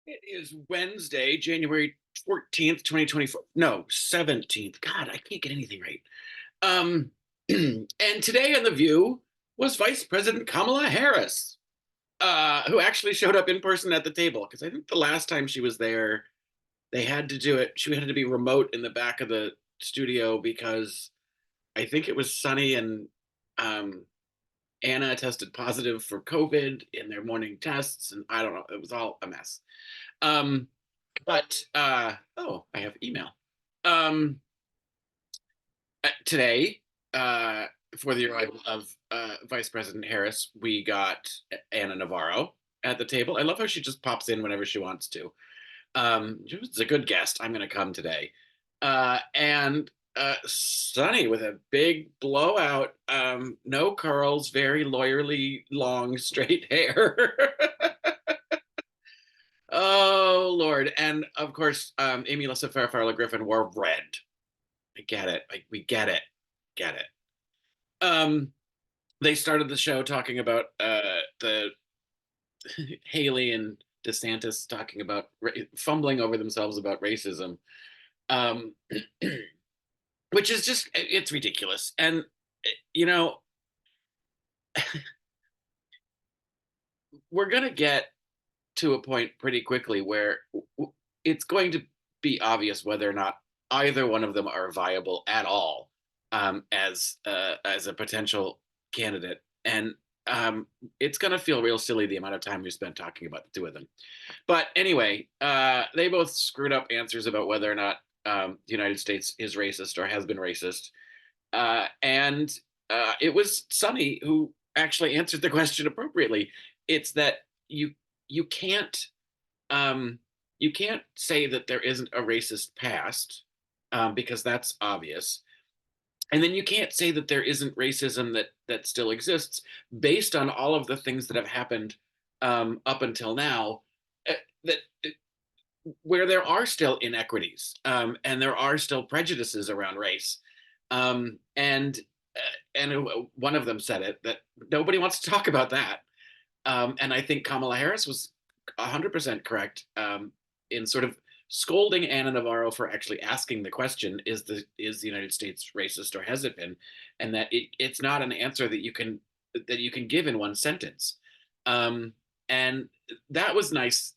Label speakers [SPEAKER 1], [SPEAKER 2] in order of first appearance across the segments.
[SPEAKER 1] It is Wednesday, January 14th, 2024. No, 17th. God, I can't get anything right. Um, and today on The View was Vice President Kamala Harris, who actually showed up in person at the table. Because I think the last time she was there, they had to do it. She had to be remote in the back of the studio because I think it was sunny and um, Anna tested positive for COVID in their morning tests. And I don't know, it was all a mess. Um, but I have email. Um, Today, uh, for the arrival of Vice President Harris, we got Anna Navarro at the table. I love how she just pops in whenever she wants to. She's a good guest. I'm going to come today. And Sunny with a big blowout, no curls, very lawyerly long straight hair. Oh Lord! And of course, Amy Lissa Fairfarlow Griffin wore red. I get it. Like we get it. Get it. Um, they started the show talking about the Haley and DeSantis talking about fumbling over themselves about racism, um, which is just it's ridiculous. And you know, we're gonna get to a point pretty quickly where it's going to be obvious whether or not either one of them are viable at all as a potential candidate, and um, it's going to feel real silly the amount of time we spent talking about the two of them. But anyway, they both screwed up answers about whether or not the United States is racist or has been racist, and it was Sunny who actually answered the question appropriately. It's that you can't um, you can't say that there isn't a racist past because that's obvious, and then you can't say that there isn't racism that still exists based on all of the things that have happened up until now. That where there are still inequities and there are still prejudices around race, and one of them said it that nobody wants to talk about that. And I think Kamala Harris was 100% correct in sort of scolding Anna Navarro for actually asking the question: is the United States racist or has it been? And that it's not an answer that you can give in one sentence. Um, and that was nice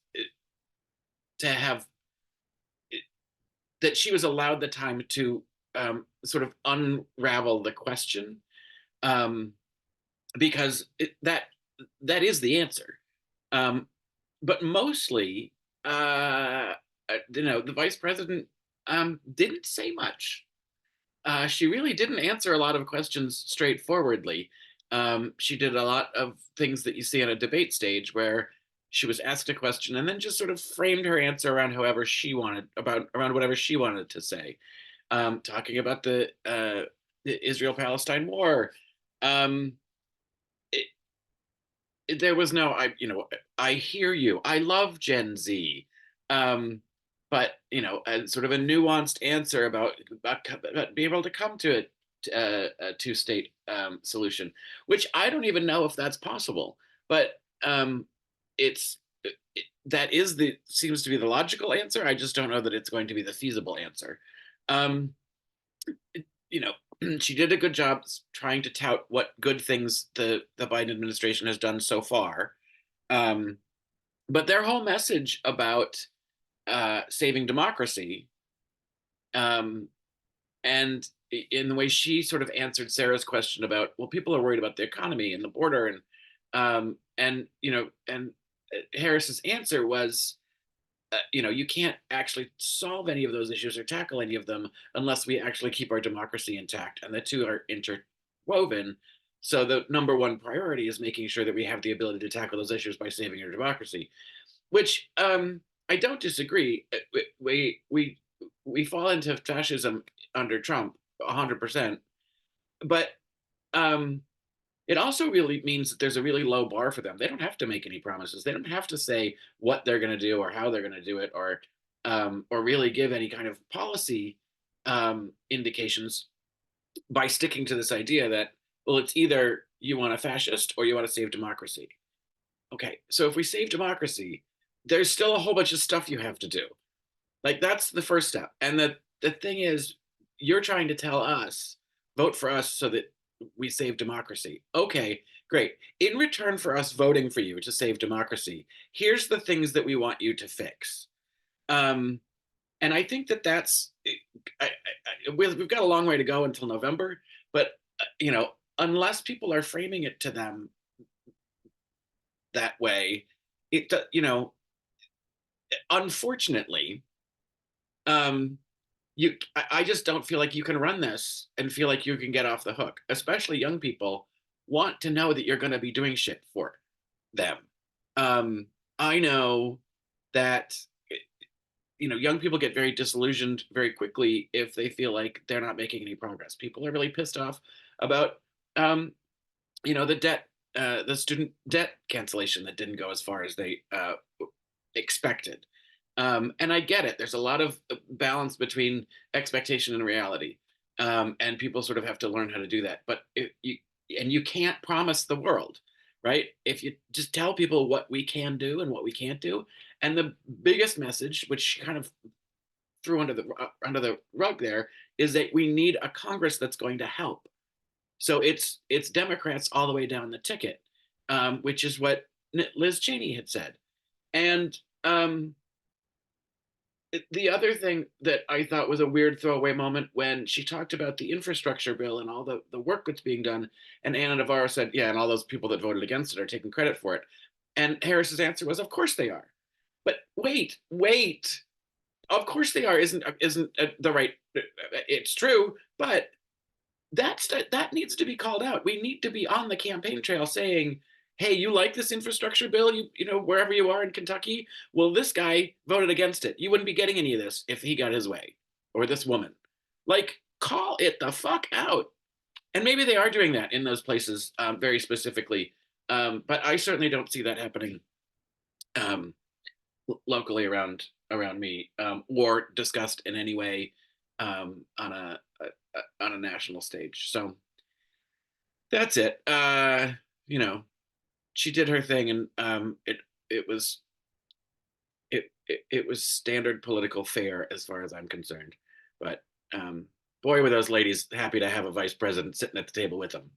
[SPEAKER 1] to have that she was allowed the time to sort of unravel the question um, because that is the answer. Um, but mostly, the vice president didn't say much. She really didn't answer a lot of questions straightforwardly. She did a lot of things that you see on a debate stage where she was asked a question and then just sort of framed her answer around however she wanted about around whatever she wanted to say. Talking about the Israel-Palestine war. Um, it, there was no I hear you. I love Gen Z. Um, but sort of a nuanced answer about being able to come to a two-state solution, which I don't even know if that's possible. But it's that is the seems to be the logical answer. I just don't know that it's going to be the feasible answer. Um, you know, she did a good job trying to tout what good things the Biden administration has done so far. Um, but their whole message about saving democracy, um, and in the way she sort of answered Sarah's question about, well, people are worried about the economy and the border, and Harris's answer was, you can't actually solve any of those issues or tackle any of them unless we actually keep our democracy intact, and the two are interwoven. So the number one priority is making sure that we have the ability to tackle those issues by saving our democracy, which I don't disagree. We fall into fascism under Trump 100%, but um, it also really means that there's a really low bar for them. They don't have to make any promises. They don't have to say what they're going to do or how they're going to do it, or really give any kind of policy indications by sticking to this idea that, well, it's either you want a fascist or you want to save democracy. Okay, so if we save democracy, there's still a whole bunch of stuff you have to do. Like that's the first step. And the thing is, you're trying to tell us, vote for us so that we save democracy. Okay, great. In return for us voting for you to save democracy, here's the things that we want you to fix. Um, and I think that that's we've got a long way to go until November, but you know, unless people are framing it to them that way, you know, unfortunately, um, I just don't feel like you can run this and feel like you can get off the hook. Especially young people want to know that you're going to be doing shit for them. Um, I know that you know young people get very disillusioned very quickly if they feel like they're not making any progress. People are really pissed off about um, you know the student debt cancellation that didn't go as far as they expected. And I get it. There's a lot of balance between expectation and reality, and people sort of have to learn how to do that. But you can't promise the world, right? If you just tell people what we can do and what we can't do, and the biggest message, which she kind of threw under the rug there, is that we need a Congress that's going to help. So it's Democrats all the way down the ticket, which is what Liz Cheney had said. And the other thing that I thought was a weird throwaway moment when she talked about the infrastructure bill and all the work that's being done, and Anna Navarro said, "Yeah, and all those people that voted against it are taking credit for it." And Harris's answer was, "Of course they are." But wait, of course they are isn't the right. It's true, but that needs to be called out. We need to be on the campaign trail saying, "Hey, you like this infrastructure bill? You know wherever you are in Kentucky, well, this guy voted against it. You wouldn't be getting any of this if he got his way, or this woman. Like, call it the fuck out." And maybe they are doing that in those places very specifically, but I certainly don't see that happening um, locally around me or discussed in any way on on a national stage. So that's it. You know, she did her thing, and it was it was standard political fare as far as I'm concerned. But boy, were those ladies happy to have a vice president sitting at the table with them.